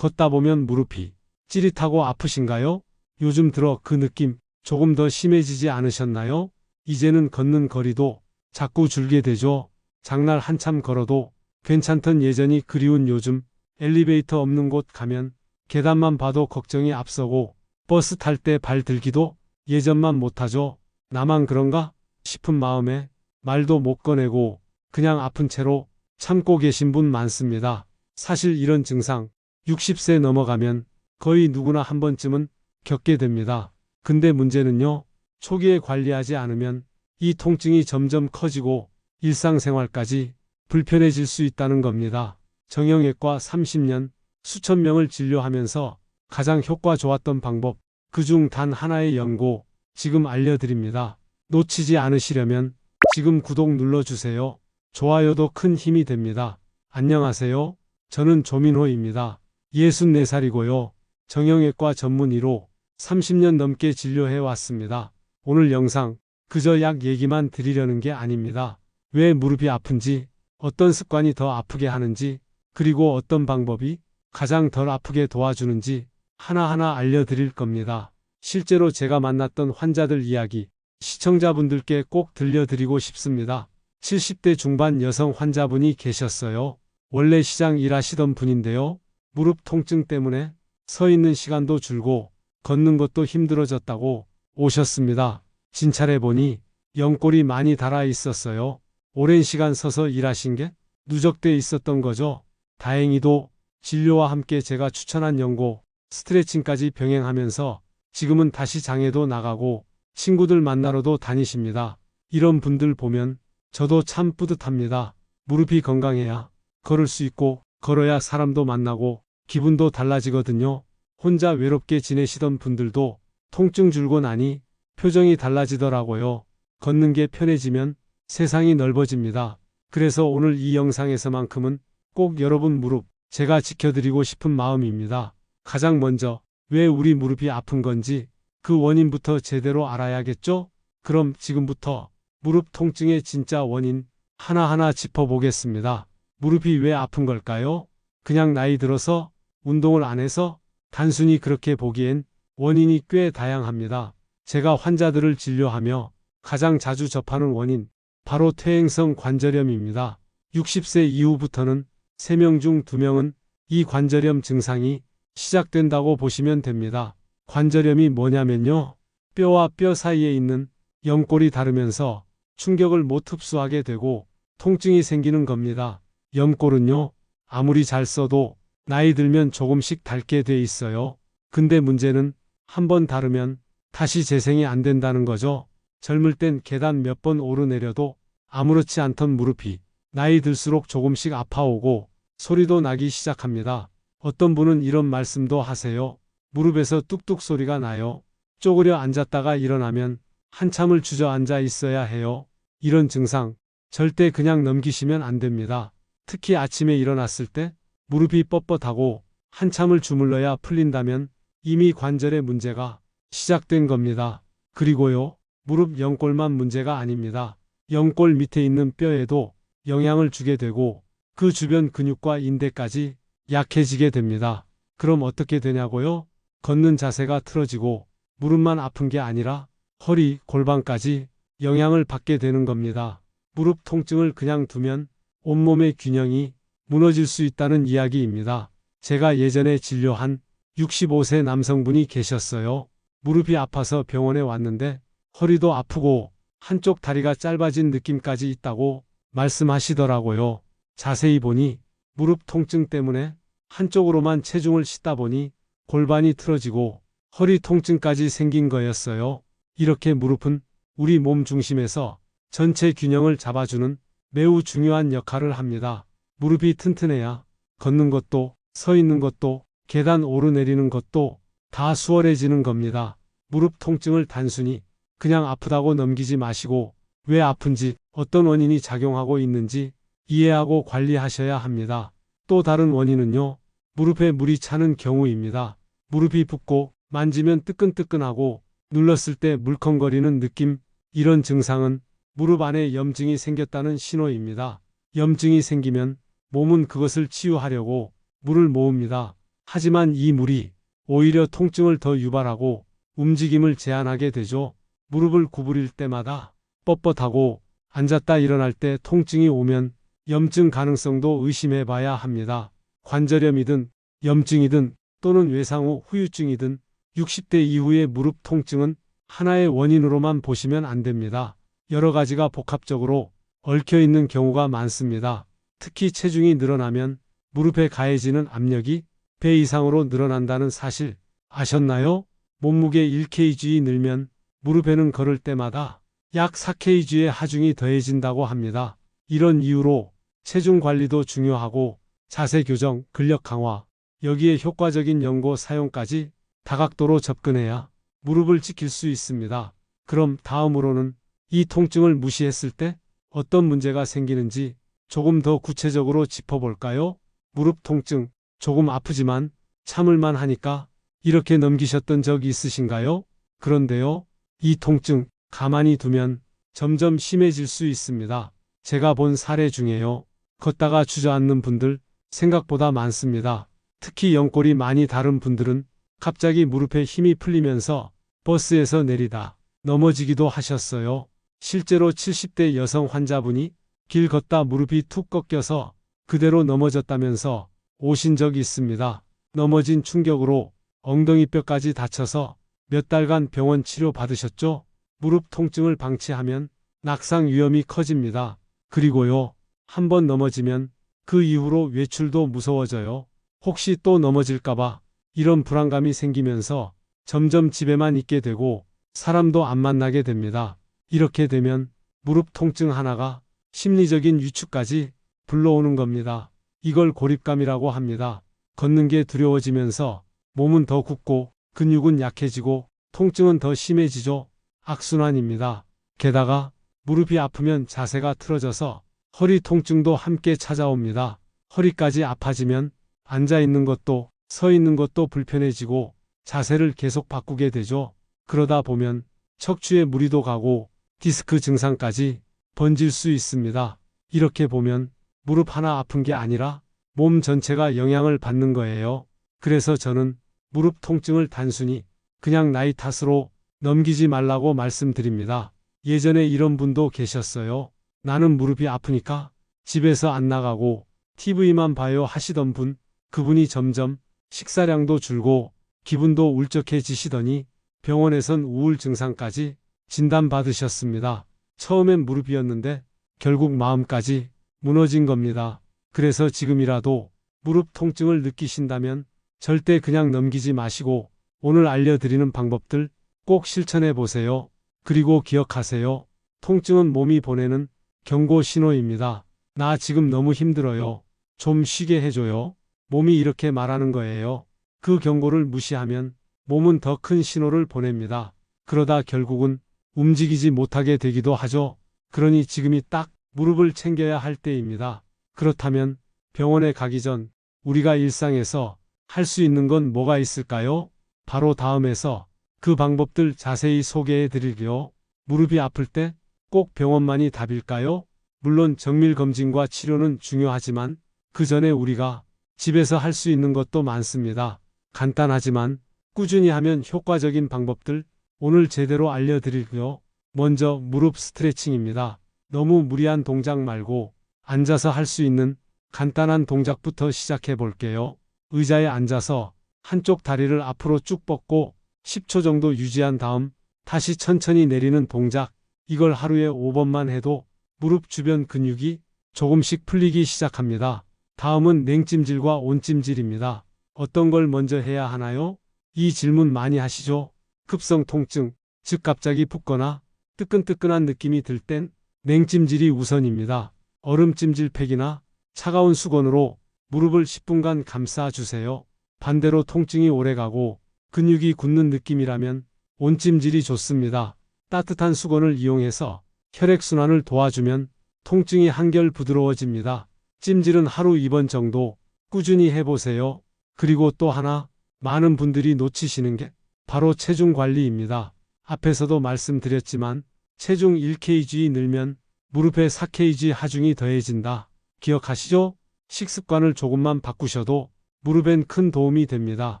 걷다 보면 무릎이 찌릿하고 아프신가요? 요즘 들어 그 느낌 조금 더 심해지지 않으셨나요? 이제는 걷는 거리도 자꾸 줄게 되죠. 장날 한참 걸어도 괜찮던 예전이 그리운 요즘. 엘리베이터 없는 곳 가면 계단만 봐도 걱정이 앞서고 버스 탈 때 발 들기도 예전만 못하죠. 나만 그런가 싶은 마음에 말도 못 꺼내고 그냥 아픈 채로 참고 계신 분 많습니다. 사실 이런 증상 60세 넘어가면 거의 누구나 한 번쯤은 겪게 됩니다. 근데 문제는요, 초기에 관리하지 않으면 이 통증이 점점 커지고 일상생활까지 불편해질 수 있다는 겁니다. 정형외과 30년 수천 명을 진료하면서 가장 효과 좋았던 방법, 그중 단 하나의 연고 지금 알려드립니다. 놓치지 않으시려면 지금 구독 눌러주세요. 좋아요도 큰 힘이 됩니다. 안녕하세요. 저는 조민호입니다. 64살이고요. 정형외과 전문의로 30년 넘게 진료해 왔습니다. 오늘 영상 그저 약 얘기만 드리려는 게 아닙니다. 왜 무릎이 아픈지, 어떤 습관이 더 아프게 하는지, 그리고 어떤 방법이 가장 덜 아프게 도와주는지 하나하나 알려드릴 겁니다. 실제로 제가 만났던 환자들 이야기 시청자분들께 꼭 들려드리고 싶습니다. 70대 중반 여성 환자분이 계셨어요. 원래 시장 일하시던 분인데요. 무릎 통증 때문에 서 있는 시간도 줄고 걷는 것도 힘들어졌다고 오셨습니다. 진찰해 보니 연골이 많이 닳아 있었어요. 오랜 시간 서서 일하신 게 누적돼 있었던 거죠. 다행히도 진료와 함께 제가 추천한 연고, 스트레칭까지 병행하면서 지금은 다시 장에도 나가고 친구들 만나러도 다니십니다. 이런 분들 보면 저도 참 뿌듯합니다. 무릎이 건강해야 걸을 수 있고 걸어야 사람도 만나고 기분도 달라지거든요. 혼자 외롭게 지내시던 분들도 통증 줄고 나니 표정이 달라지더라고요. 걷는 게 편해지면 세상이 넓어집니다. 그래서 오늘 이 영상에서만큼은 꼭 여러분 무릎 제가 지켜드리고 싶은 마음입니다. 가장 먼저 왜 우리 무릎이 아픈 건지 그 원인부터 제대로 알아야겠죠? 그럼 지금부터 무릎 통증의 진짜 원인 하나하나 짚어보겠습니다. 무릎이 왜 아픈 걸까요? 그냥 나이 들어서 운동을 안 해서 단순히 그렇게 보기엔 원인이 꽤 다양합니다. 제가 환자들을 진료하며 가장 자주 접하는 원인 바로 퇴행성 관절염입니다. 60세 이후부터는 3명 중 2명은 이 관절염 증상이 시작된다고 보시면 됩니다. 관절염이 뭐냐면요, 뼈와 뼈 사이에 있는 연골이 닳으면서 충격을 못 흡수하게 되고 통증이 생기는 겁니다. 연골은요, 아무리 잘 써도 나이 들면 조금씩 닳게 돼 있어요. 근데 문제는 한번 닳으면 다시 재생이 안 된다는 거죠. 젊을 땐 계단 몇 번 오르내려도 아무렇지 않던 무릎이 나이 들수록 조금씩 아파오고 소리도 나기 시작합니다. 어떤 분은 이런 말씀도 하세요. 무릎에서 뚝뚝 소리가 나요. 쪼그려 앉았다가 일어나면 한참을 주저앉아 있어야 해요. 이런 증상 절대 그냥 넘기시면 안 됩니다. 특히 아침에 일어났을 때 무릎이 뻣뻣하고 한참을 주물러야 풀린다면 이미 관절에 문제가 시작된 겁니다. 그리고요, 무릎 연골만 문제가 아닙니다. 연골 밑에 있는 뼈에도 영향을 주게 되고 그 주변 근육과 인대까지 약해지게 됩니다. 그럼 어떻게 되냐고요? 걷는 자세가 틀어지고 무릎만 아픈 게 아니라 허리, 골반까지 영향을 받게 되는 겁니다. 무릎 통증을 그냥 두면 온몸의 균형이 무너질 수 있다는 이야기입니다. 제가 예전에 진료한 65세 남성분이 계셨어요. 무릎이 아파서 병원에 왔는데 허리도 아프고 한쪽 다리가 짧아진 느낌까지 있다고 말씀하시더라고요. 자세히 보니 무릎 통증 때문에 한쪽으로만 체중을 싣다 보니 골반이 틀어지고 허리 통증까지 생긴 거였어요. 이렇게 무릎은 우리 몸 중심에서 전체 균형을 잡아주는 매우 중요한 역할을 합니다. 무릎이 튼튼해야 걷는 것도 서 있는 것도 계단 오르내리는 것도 다 수월해지는 겁니다. 무릎 통증을 단순히 그냥 아프다고 넘기지 마시고 왜 아픈지, 어떤 원인이 작용하고 있는지 이해하고 관리하셔야 합니다. 또 다른 원인은요, 무릎에 물이 차는 경우입니다. 무릎이 붓고 만지면 뜨끈뜨끈하고 눌렀을 때 물컹거리는 느낌, 이런 증상은 무릎 안에 염증이 생겼다는 신호입니다. 염증이 생기면 몸은 그것을 치유하려고 물을 모읍니다. 하지만 이 물이 오히려 통증을 더 유발하고 움직임을 제한하게 되죠. 무릎을 구부릴 때마다 뻣뻣하고 앉았다 일어날 때 통증이 오면 염증 가능성도 의심해 봐야 합니다. 관절염이든 염증이든 또는 외상 후 후유증이든 60대 이후의 무릎 통증은 하나의 원인으로만 보시면 안 됩니다. 여러 가지가 복합적으로 얽혀 있는 경우가 많습니다. 특히 체중이 늘어나면 무릎에 가해지는 압력이 배 이상으로 늘어난다는 사실 아셨나요? 몸무게 1kg 늘면 무릎에는 걸을 때마다 약 4kg의 하중이 더해진다고 합니다. 이런 이유로 체중 관리도 중요하고 자세 교정, 근력 강화, 여기에 효과적인 연고 사용까지 다각도로 접근해야 무릎을 지킬 수 있습니다. 그럼 다음으로는 이 통증을 무시했을 때 어떤 문제가 생기는지 조금 더 구체적으로 짚어볼까요? 무릎 통증, 조금 아프지만 참을만 하니까 이렇게 넘기셨던 적 있으신가요? 그런데요, 이 통증 가만히 두면 점점 심해질 수 있습니다. 제가 본 사례 중에요, 걷다가 주저앉는 분들 생각보다 많습니다. 특히 연골이 많이 다른 분들은 갑자기 무릎에 힘이 풀리면서 버스에서 내리다 넘어지기도 하셨어요. 실제로 70대 여성 환자분이 길 걷다 무릎이 툭 꺾여서 그대로 넘어졌다면서 오신 적이 있습니다. 넘어진 충격으로 엉덩이뼈까지 다쳐서 몇 달간 병원 치료 받으셨죠? 무릎 통증을 방치하면 낙상 위험이 커집니다. 그리고요, 한번 넘어지면 그 이후로 외출도 무서워져요. 혹시 또 넘어질까봐 이런 불안감이 생기면서 점점 집에만 있게 되고 사람도 안 만나게 됩니다. 이렇게 되면 무릎 통증 하나가 심리적인 위축까지 불러오는 겁니다. 이걸 고립감이라고 합니다. 걷는 게 두려워지면서 몸은 더 굳고 근육은 약해지고 통증은 더 심해지죠. 악순환입니다. 게다가 무릎이 아프면 자세가 틀어져서 허리 통증도 함께 찾아옵니다. 허리까지 아파지면 앉아 있는 것도 서 있는 것도 불편해지고 자세를 계속 바꾸게 되죠. 그러다 보면 척추에 무리도 가고 디스크 증상까지 번질 수 있습니다. 이렇게 보면 무릎 하나 아픈 게 아니라 몸 전체가 영향을 받는 거예요. 그래서 저는 무릎 통증을 단순히 그냥 나이 탓으로 넘기지 말라고 말씀드립니다. 예전에 이런 분도 계셨어요. 나는 무릎이 아프니까 집에서 안 나가고 TV만 봐요 하시던 분, 그분이 점점 식사량도 줄고 기분도 울적해지시더니 병원에선 우울 증상까지 진단받으셨습니다. 처음엔 무릎이었는데 결국 마음까지 무너진 겁니다. 그래서 지금이라도 무릎 통증을 느끼신다면 절대 그냥 넘기지 마시고 오늘 알려드리는 방법들 꼭 실천해 보세요. 그리고 기억하세요. 통증은 몸이 보내는 경고 신호입니다. 나 지금 너무 힘들어요. 좀 쉬게 해줘요. 몸이 이렇게 말하는 거예요. 그 경고를 무시하면 몸은 더 큰 신호를 보냅니다. 그러다 결국은 움직이지 못하게 되기도 하죠. 그러니 지금이 딱 무릎을 챙겨야 할 때입니다. 그렇다면 병원에 가기 전 우리가 일상에서 할 수 있는 건 뭐가 있을까요? 바로 다음에서 그 방법들 자세히 소개해 드릴게요. 무릎이 아플 때 꼭 병원만이 답일까요? 물론 정밀검진과 치료는 중요하지만 그 전에 우리가 집에서 할 수 있는 것도 많습니다. 간단하지만 꾸준히 하면 효과적인 방법들 오늘 제대로 알려드릴게요. 먼저 무릎 스트레칭입니다. 너무 무리한 동작 말고 앉아서 할 수 있는 간단한 동작부터 시작해 볼게요. 의자에 앉아서 한쪽 다리를 앞으로 쭉 뻗고 10초 정도 유지한 다음 다시 천천히 내리는 동작. 이걸 하루에 5번만 해도 무릎 주변 근육이 조금씩 풀리기 시작합니다. 다음은 냉찜질과 온찜질입니다. 어떤 걸 먼저 해야 하나요? 이 질문 많이 하시죠? 급성 통증, 즉 갑자기 붓거나 뜨끈뜨끈한 느낌이 들 땐 냉찜질이 우선입니다. 얼음찜질팩이나 차가운 수건으로 무릎을 10분간 감싸주세요. 반대로 통증이 오래가고 근육이 굳는 느낌이라면 온찜질이 좋습니다. 따뜻한 수건을 이용해서 혈액순환을 도와주면 통증이 한결 부드러워집니다. 찜질은 하루 2번 정도 꾸준히 해보세요. 그리고 또 하나 많은 분들이 놓치시는 게 바로 체중 관리입니다. 앞에서도 말씀드렸지만 체중 1kg 늘면 무릎에 4kg 하중이 더해진다. 기억하시죠? 식습관을 조금만 바꾸셔도 무릎엔 큰 도움이 됩니다.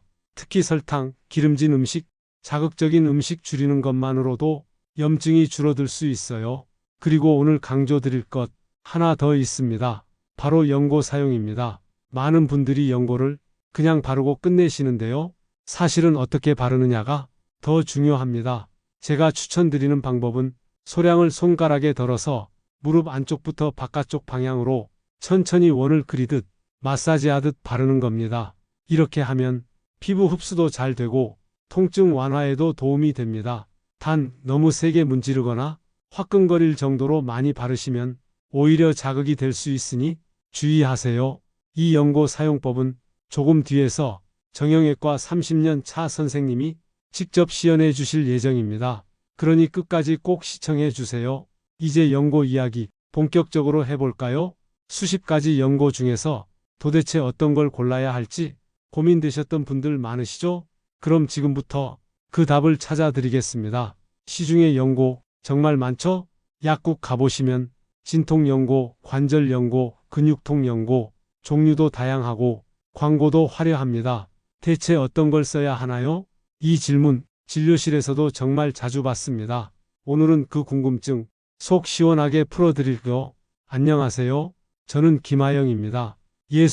특히 설탕, 기름진 음식, 자극적인 음식 줄이는 것만으로도 염증이 줄어들 수 있어요. 그리고 오늘 강조드릴 것 하나 더 있습니다. 바로 연고 사용입니다. 많은 분들이 연고를 그냥 바르고 끝내시는데요. 사실은 어떻게 바르느냐가 더 중요합니다. 제가 추천드리는 방법은 소량을 손가락에 덜어서 무릎 안쪽부터 바깥쪽 방향으로 천천히 원을 그리듯 마사지하듯 바르는 겁니다. 이렇게 하면 피부 흡수도 잘 되고 통증 완화에도 도움이 됩니다. 단 너무 세게 문지르거나 화끈거릴 정도로 많이 바르시면 오히려 자극이 될 수 있으니 주의하세요. 이 연고 사용법은 조금 뒤에서 정형외과 30년 차 선생님이 직접 시연해 주실 예정입니다. 그러니 끝까지 꼭 시청해 주세요. 이제 연고 이야기 본격적으로 해볼까요? 수십 가지 연고 중에서 도대체 어떤 걸 골라야 할지 고민되셨던 분들 많으시죠? 그럼 지금부터 그 답을 찾아드리겠습니다. 시중에 연고 정말 많죠? 약국 가보시면 진통 연고, 관절 연고, 근육통 연고, 종류도 다양하고 광고도 화려합니다. 대체 어떤 걸 써야 하나요? 이 질문 진료실에서도 정말 자주 받습니다. 오늘은 그 궁금증 속 시원하게 풀어드릴게요. 안녕하세요. 저는 김하영입니다.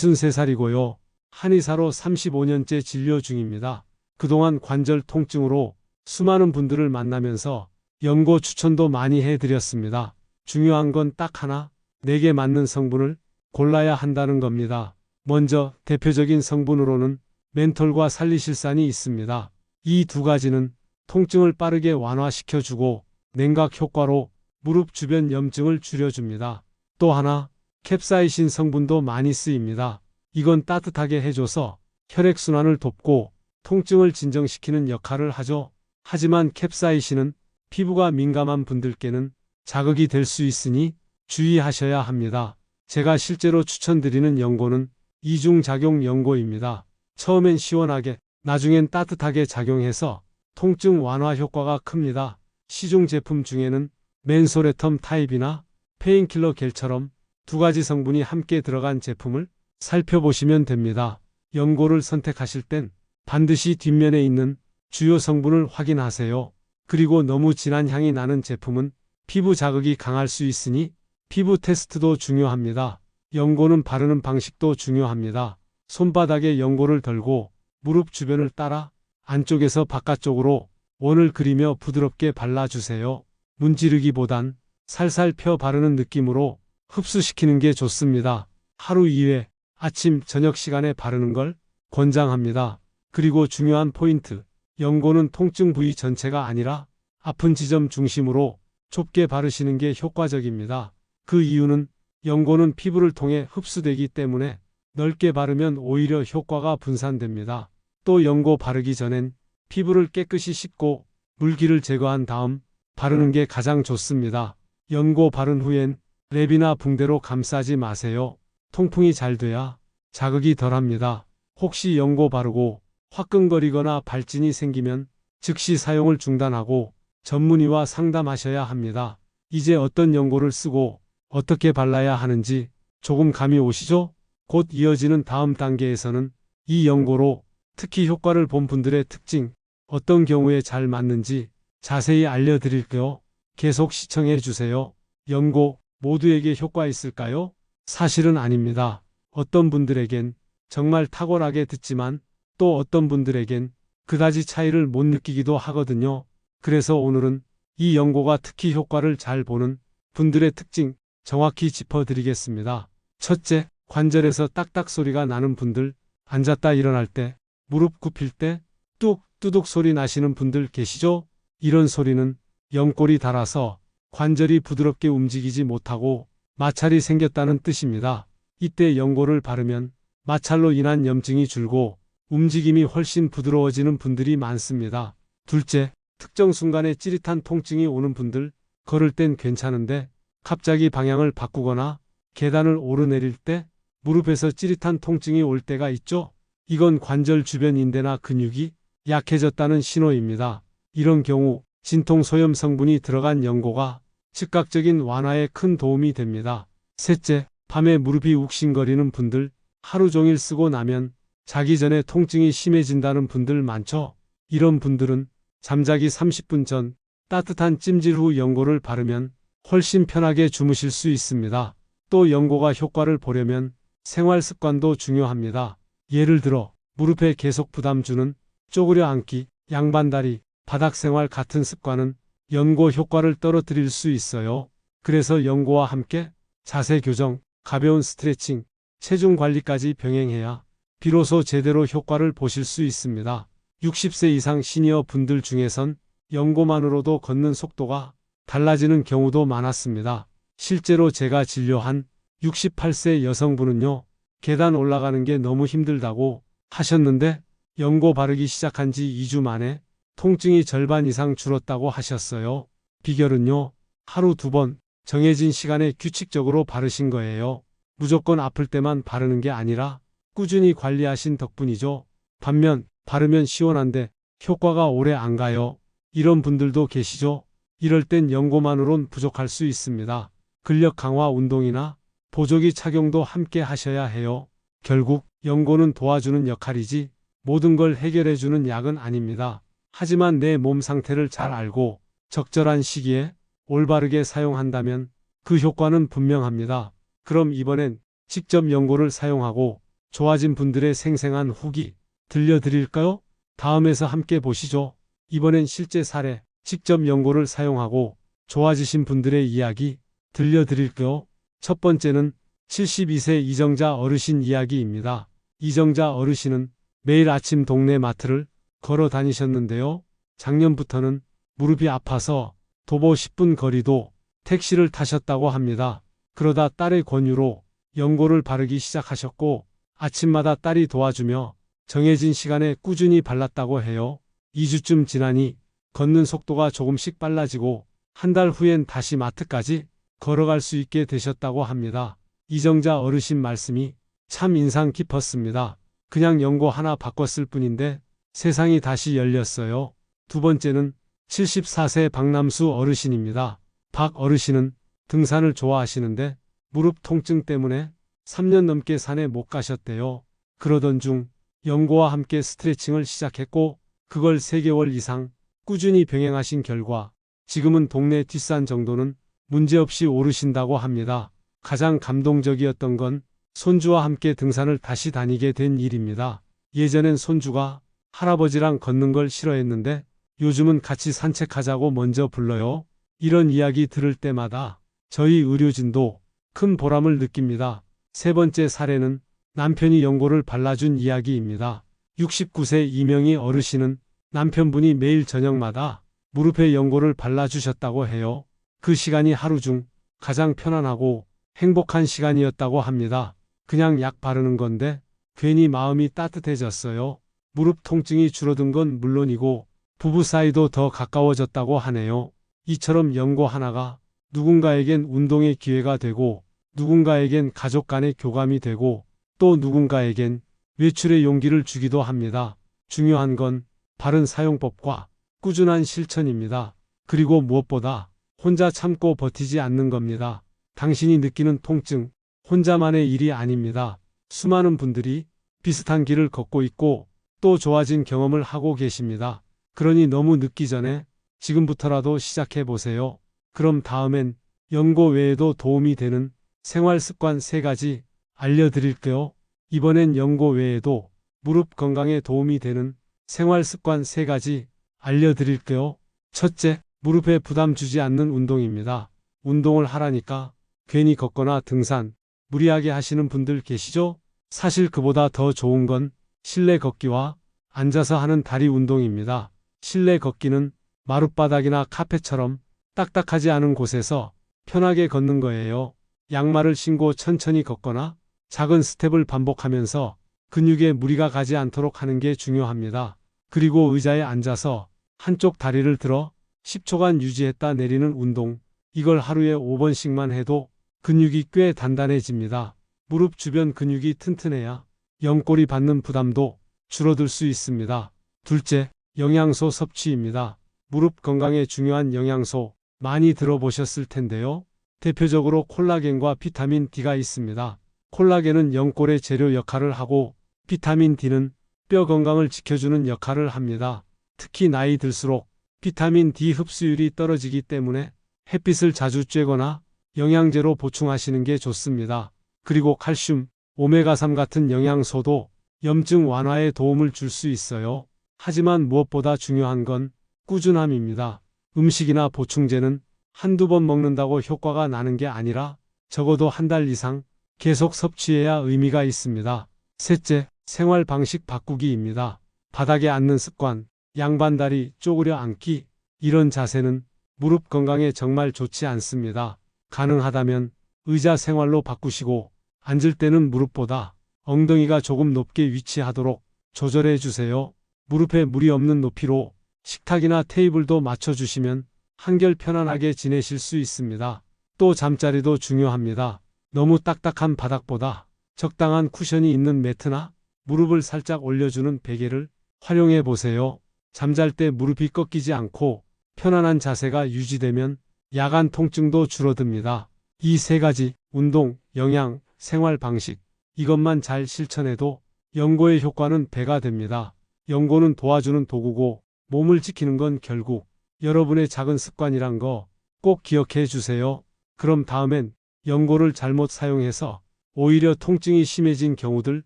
63살이고요. 한의사로 35년째 진료 중입니다. 그동안 관절 통증으로 수많은 분들을 만나면서 연고 추천도 많이 해드렸습니다. 중요한 건 딱 하나, 내게 맞는 성분을 골라야 한다는 겁니다. 먼저 대표적인 성분으로는 멘톨과 살리실산이 있습니다. 이 두 가지는 통증을 빠르게 완화시켜주고 냉각 효과로 무릎 주변 염증을 줄여줍니다. 또 하나, 캡사이신 성분도 많이 쓰입니다. 이건 따뜻하게 해줘서 혈액순환을 돕고 통증을 진정시키는 역할을 하죠. 하지만 캡사이신은 피부가 민감한 분들께는 자극이 될 수 있으니 주의하셔야 합니다. 제가 실제로 추천드리는 연고는 이중작용 연고입니다. 처음엔 시원하게, 나중엔 따뜻하게 작용해서 통증 완화 효과가 큽니다. 시중 제품 중에는 맨소레텀 타입이나 페인킬러 겔처럼 두 가지 성분이 함께 들어간 제품을 살펴보시면 됩니다. 연고를 선택하실 땐 반드시 뒷면에 있는 주요 성분을 확인하세요. 그리고 너무 진한 향이 나는 제품은 피부 자극이 강할 수 있으니 피부 테스트도 중요합니다. 연고는 바르는 방식도 중요합니다. 손바닥에 연고를 덜고 무릎 주변을 따라 안쪽에서 바깥쪽으로 원을 그리며 부드럽게 발라주세요. 문지르기보단 살살 펴 바르는 느낌으로 흡수시키는 게 좋습니다. 하루 2회 아침, 저녁 시간에 바르는 걸 권장합니다. 그리고 중요한 포인트, 연고는 통증 부위 전체가 아니라 아픈 지점 중심으로 좁게 바르시는 게 효과적입니다. 그 이유는 연고는 피부를 통해 흡수되기 때문에 넓게 바르면 오히려 효과가 분산됩니다. 또 연고 바르기 전엔 피부를 깨끗이 씻고 물기를 제거한 다음 바르는 게 가장 좋습니다. 연고 바른 후엔 랩이나 붕대로 감싸지 마세요. 통풍이 잘 돼야 자극이 덜합니다. 혹시 연고 바르고 화끈거리거나 발진이 생기면 즉시 사용을 중단하고 전문의와 상담하셔야 합니다. 이제 어떤 연고를 쓰고 어떻게 발라야 하는지 조금 감이 오시죠? 곧 이어지는 다음 단계에서는 이 연고로 특히 효과를 본 분들의 특징, 어떤 경우에 잘 맞는지 자세히 알려드릴게요. 계속 시청해 주세요. 연고 모두에게 효과 있을까요? 사실은 아닙니다. 어떤 분들에겐 정말 탁월하게 듣지만 또 어떤 분들에겐 그다지 차이를 못 느끼기도 하거든요. 그래서 오늘은 이 연고가 특히 효과를 잘 보는 분들의 특징 정확히 짚어드리겠습니다. 첫째, 관절에서 딱딱 소리가 나는 분들, 앉았다 일어날 때, 무릎 굽힐 때 뚝 뚜둑 소리 나시는 분들 계시죠? 이런 소리는 연골이 닳아서 관절이 부드럽게 움직이지 못하고 마찰이 생겼다는 뜻입니다. 이때 연고를 바르면 마찰로 인한 염증이 줄고 움직임이 훨씬 부드러워지는 분들이 많습니다. 둘째, 특정 순간에 찌릿한 통증이 오는 분들, 걸을 땐 괜찮은데 갑자기 방향을 바꾸거나 계단을 오르내릴 때 무릎에서 찌릿한 통증이 올 때가 있죠. 이건 관절 주변 인대나 근육이 약해졌다는 신호입니다. 이런 경우 진통 소염 성분이 들어간 연고가 즉각적인 완화에 큰 도움이 됩니다. 셋째, 밤에 무릎이 욱신거리는 분들, 하루 종일 쓰고 나면 자기 전에 통증이 심해진다는 분들 많죠? 이런 분들은 잠자기 30분 전 따뜻한 찜질 후 연고를 바르면 훨씬 편하게 주무실 수 있습니다. 또 연고가 효과를 보려면 생활 습관도 중요합니다. 예를 들어 무릎에 계속 부담 주는 쪼그려 앉기, 양반다리, 바닥 생활 같은 습관은 연고 효과를 떨어뜨릴 수 있어요. 그래서 연고와 함께 자세 교정, 가벼운 스트레칭, 체중 관리까지 병행해야 비로소 제대로 효과를 보실 수 있습니다. 60세 이상 시니어 분들 중에선 연고만으로도 걷는 속도가 달라지는 경우도 많았습니다. 실제로 제가 진료한 68세 여성분은요, 계단 올라가는 게 너무 힘들다고 하셨는데 연고 바르기 시작한 지 2주 만에 통증이 절반 이상 줄었다고 하셨어요. 비결은요, 하루 2번 정해진 시간에 규칙적으로 바르신 거예요. 무조건 아플 때만 바르는 게 아니라 꾸준히 관리하신 덕분이죠. 반면 바르면 시원한데 효과가 오래 안 가요. 이런 분들도 계시죠? 이럴 땐 연고만으론 부족할 수 있습니다. 근력 강화 운동이나 보조기 착용도 함께 하셔야 해요. 결국 연고는 도와주는 역할이지 모든 걸 해결해주는 약은 아닙니다. 하지만 내 몸 상태를 잘 알고 적절한 시기에 올바르게 사용한다면 그 효과는 분명합니다. 그럼 이번엔 직접 연고를 사용하고 좋아진 분들의 생생한 후기 들려드릴까요? 다음에서 함께 보시죠. 이번엔 실제 사례, 직접 연고를 사용하고 좋아지신 분들의 이야기 들려드릴게요. 첫 번째는 72세 이정자 어르신 이야기입니다. 이정자 어르신은 매일 아침 동네 마트를 걸어 다니셨는데요. 작년부터는 무릎이 아파서 도보 10분 거리도 택시를 타셨다고 합니다. 그러다 딸의 권유로 연고를 바르기 시작하셨고 아침마다 딸이 도와주며 정해진 시간에 꾸준히 발랐다고 해요. 2주쯤 지나니 걷는 속도가 조금씩 빨라지고 한 달 후엔 다시 마트까지 걸어갈 수 있게 되셨다고 합니다. 이정자 어르신 말씀이 참 인상 깊었습니다. 그냥 연고 하나 바꿨을 뿐인데 세상이 다시 열렸어요. 두 번째는 74세 박남수 어르신입니다. 박 어르신은 등산을 좋아하시는데 무릎 통증 때문에 3년 넘게 산에 못 가셨대요. 그러던 중 연고와 함께 스트레칭을 시작했고 그걸 3개월 이상 꾸준히 병행하신 결과 지금은 동네 뒷산 정도는 문제없이 오르신다고 합니다. 가장 감동적이었던 건 손주와 함께 등산을 다시 다니게 된 일입니다. 예전엔 손주가 할아버지랑 걷는 걸 싫어했는데 요즘은 같이 산책하자고 먼저 불러요. 이런 이야기 들을 때마다 저희 의료진도 큰 보람을 느낍니다. 세 번째 사례는 남편이 연고를 발라준 이야기입니다. 69세 이명희 어르신은 남편분이 매일 저녁마다 무릎에 연고를 발라주셨다고 해요. 그 시간이 하루 중 가장 편안하고 행복한 시간이었다고 합니다. 그냥 약 바르는 건데 괜히 마음이 따뜻해졌어요. 무릎 통증이 줄어든 건 물론이고 부부 사이도 더 가까워졌다고 하네요. 이처럼 연고 하나가 누군가에겐 운동의 기회가 되고 누군가에겐 가족 간의 교감이 되고 또 누군가에겐 외출의 용기를 주기도 합니다. 중요한 건 바른 사용법과 꾸준한 실천입니다. 그리고 무엇보다 혼자 참고 버티지 않는 겁니다. 당신이 느끼는 통증, 혼자만의 일이 아닙니다. 수많은 분들이 비슷한 길을 걷고 있고 또 좋아진 경험을 하고 계십니다. 그러니 너무 늦기 전에 지금부터라도 시작해 보세요. 그럼 다음엔 연고 외에도 도움이 되는 생활 습관 3가지 알려드릴게요. 이번엔 연고 외에도 무릎 건강에 도움이 되는 생활 습관 3가지 알려드릴게요. 첫째, 무릎에 부담 주지 않는 운동입니다. 운동을 하라니까 괜히 걷거나 등산, 무리하게 하시는 분들 계시죠? 사실 그보다 더 좋은 건 실내 걷기와 앉아서 하는 다리 운동입니다. 실내 걷기는 마룻바닥이나 카펫처럼 딱딱하지 않은 곳에서 편하게 걷는 거예요. 양말을 신고 천천히 걷거나 작은 스텝을 반복하면서 근육에 무리가 가지 않도록 하는 게 중요합니다. 그리고 의자에 앉아서 한쪽 다리를 들어 10초간 유지했다 내리는 운동. 이걸 하루에 5번씩만 해도 근육이 꽤 단단해집니다. 무릎 주변 근육이 튼튼해야 연골이 받는 부담도 줄어들 수 있습니다. 둘째, 영양소 섭취입니다. 무릎 건강에 중요한 영양소 많이 들어보셨을 텐데요. 대표적으로 콜라겐과 비타민 D가 있습니다. 콜라겐은 연골의 재료 역할을 하고 비타민 D는 뼈 건강을 지켜주는 역할을 합니다. 특히 나이 들수록 비타민 D 흡수율이 떨어지기 때문에 햇빛을 자주 쬐거나 영양제로 보충하시는 게 좋습니다. 그리고 칼슘, 오메가3 같은 영양소도 염증 완화에 도움을 줄 수 있어요. 하지만 무엇보다 중요한 건 꾸준함입니다. 음식이나 보충제는 한두 번 먹는다고 효과가 나는 게 아니라 적어도 한 달 이상 계속 섭취해야 의미가 있습니다. 셋째, 생활 방식 바꾸기입니다. 바닥에 앉는 습관, 양반다리 쪼그려 앉기, 이런 자세는 무릎 건강에 정말 좋지 않습니다. 가능하다면 의자 생활로 바꾸시고 앉을 때는 무릎보다 엉덩이가 조금 높게 위치하도록 조절해 주세요. 무릎에 무리 없는 높이로 식탁이나 테이블도 맞춰주시면 한결 편안하게 지내실 수 있습니다. 또 잠자리도 중요합니다. 너무 딱딱한 바닥보다 적당한 쿠션이 있는 매트나 무릎을 살짝 올려주는 베개를 활용해 보세요. 잠잘 때 무릎이 꺾이지 않고 편안한 자세가 유지되면 야간 통증도 줄어듭니다. 이 세 가지, 운동, 영양, 생활 방식, 이것만 잘 실천해도 연고의 효과는 배가 됩니다. 연고는 도와주는 도구고 몸을 지키는 건 결국 여러분의 작은 습관이란 거 꼭 기억해 주세요. 그럼 다음엔 연고를 잘못 사용해서 오히려 통증이 심해진 경우들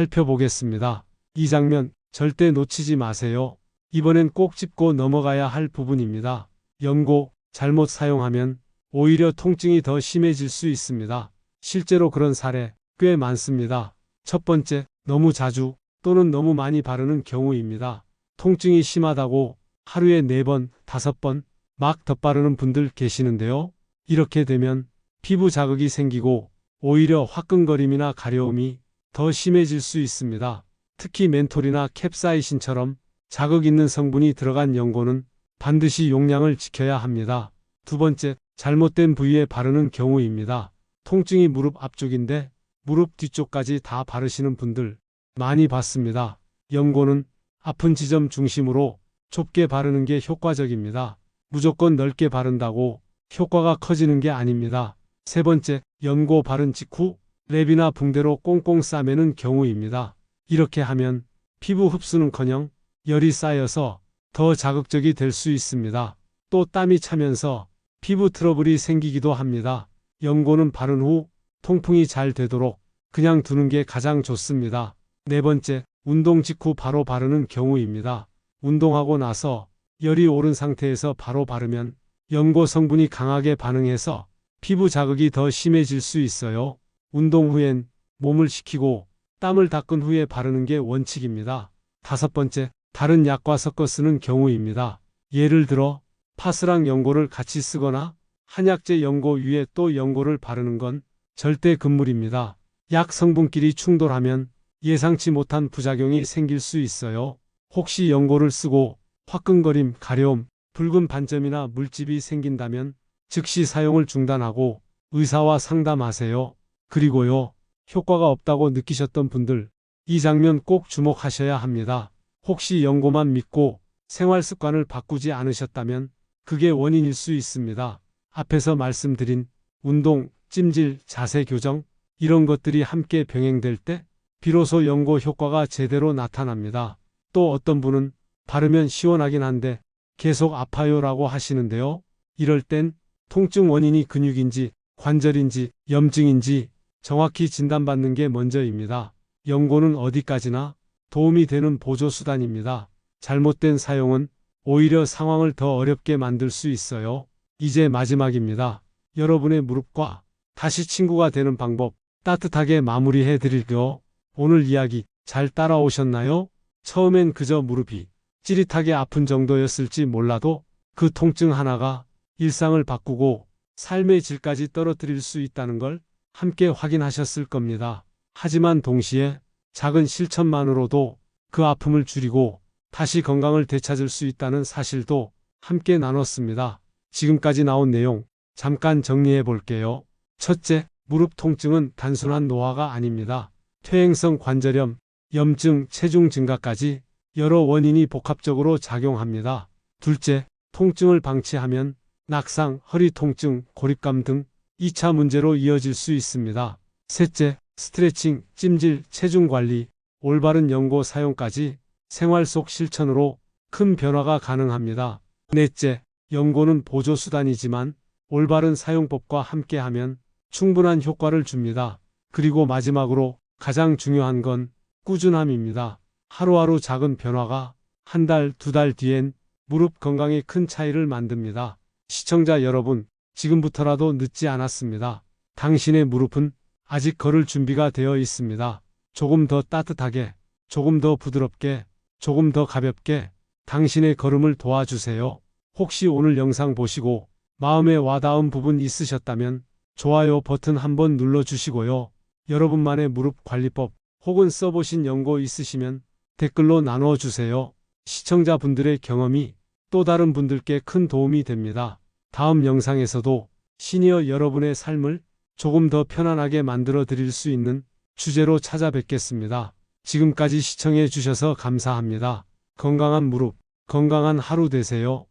살펴보겠습니다. 이 장면 절대 놓치지 마세요. 이번엔 꼭 짚고 넘어가야 할 부분입니다. 연고 잘못 사용하면 오히려 통증이 더 심해질 수 있습니다. 실제로 그런 사례 꽤 많습니다. 첫 번째, 너무 자주 또는 너무 많이 바르는 경우입니다. 통증이 심하다고 하루에 4번, 5번 막 덧바르는 분들 계시는데요. 이렇게 되면 피부 자극이 생기고 오히려 화끈거림이나 가려움이 더 심해질 수 있습니다. 특히 멘톨이나 캡사이신처럼 자극 있는 성분이 들어간 연고는 반드시 용량을 지켜야 합니다. 두 번째, 잘못된 부위에 바르는 경우입니다. 통증이 무릎 앞쪽인데 무릎 뒤쪽까지 다 바르시는 분들 많이 봤습니다. 연고는 아픈 지점 중심으로 좁게 바르는 게 효과적입니다. 무조건 넓게 바른다고 효과가 커지는 게 아닙니다. 세 번째, 연고 바른 직후 랩이나 붕대로 꽁꽁 싸매는 경우입니다. 이렇게 하면 피부 흡수는커녕 열이 쌓여서 더 자극적이 될 수 있습니다. 또 땀이 차면서 피부 트러블이 생기기도 합니다. 연고는 바른 후 통풍이 잘 되도록 그냥 두는 게 가장 좋습니다. 네 번째, 운동 직후 바로 바르는 경우입니다. 운동하고 나서 열이 오른 상태에서 바로 바르면 연고 성분이 강하게 반응해서 피부 자극이 더 심해질 수 있어요. 운동 후엔 몸을 식히고 땀을 닦은 후에 바르는 게 원칙입니다. 다섯 번째, 다른 약과 섞어 쓰는 경우입니다. 예를 들어 파스랑 연고를 같이 쓰거나 한약재 연고 위에 또 연고를 바르는 건 절대 금물입니다. 약 성분끼리 충돌하면 예상치 못한 부작용이 생길 수 있어요. 혹시 연고를 쓰고 화끈거림, 가려움, 붉은 반점이나 물집이 생긴다면 즉시 사용을 중단하고 의사와 상담하세요. 그리고요, 효과가 없다고 느끼셨던 분들, 이 장면 꼭 주목하셔야 합니다. 혹시 연고만 믿고 생활 습관을 바꾸지 않으셨다면 그게 원인일 수 있습니다. 앞에서 말씀드린 운동, 찜질, 자세 교정, 이런 것들이 함께 병행될 때 비로소 연고 효과가 제대로 나타납니다. 또 어떤 분은 바르면 시원하긴 한데 계속 아파요라고 하시는데요. 이럴 땐 통증 원인이 근육인지 관절인지 염증인지 정확히 진단받는 게 먼저입니다. 연고는 어디까지나 도움이 되는 보조수단입니다. 잘못된 사용은 오히려 상황을 더 어렵게 만들 수 있어요. 이제 마지막입니다. 여러분의 무릎과 다시 친구가 되는 방법 따뜻하게 마무리해 드릴게요. 오늘 이야기 잘 따라오셨나요? 처음엔 그저 무릎이 찌릿하게 아픈 정도였을지 몰라도 그 통증 하나가 일상을 바꾸고 삶의 질까지 떨어뜨릴 수 있다는 걸 함께 확인하셨을 겁니다. 하지만 동시에 작은 실천만으로도 그 아픔을 줄이고 다시 건강을 되찾을 수 있다는 사실도 함께 나눴습니다. 지금까지 나온 내용 잠깐 정리해 볼게요. 첫째, 무릎 통증은 단순한 노화가 아닙니다. 퇴행성 관절염, 염증, 체중 증가까지 여러 원인이 복합적으로 작용합니다. 둘째, 통증을 방치하면 낙상, 허리 통증, 고립감 등 2차 문제로 이어질 수 있습니다. 셋째, 스트레칭, 찜질, 체중 관리, 올바른 연고 사용까지 생활 속 실천으로 큰 변화가 가능합니다. 넷째, 연고는 보조수단이지만 올바른 사용법과 함께하면 충분한 효과를 줍니다. 그리고 마지막으로 가장 중요한 건 꾸준함입니다. 하루하루 작은 변화가 한 달, 두 달 뒤엔 무릎 건강에 큰 차이를 만듭니다. 시청자 여러분, 지금부터라도 늦지 않았습니다. 당신의 무릎은 아직 걸을 준비가 되어 있습니다. 조금 더 따뜻하게, 조금 더 부드럽게, 조금 더 가볍게 당신의 걸음을 도와주세요. 혹시 오늘 영상 보시고 마음에 와닿은 부분 있으셨다면 좋아요 버튼 한번 눌러주시고요. 여러분만의 무릎 관리법 혹은 써보신 연고 있으시면 댓글로 나누어주세요. 시청자분들의 경험이 또 다른 분들께 큰 도움이 됩니다. 다음 영상에서도 시니어 여러분의 삶을 조금 더 편안하게 만들어 드릴 수 있는 주제로 찾아뵙겠습니다. 지금까지 시청해 주셔서 감사합니다. 건강한 무릎, 건강한 하루 되세요.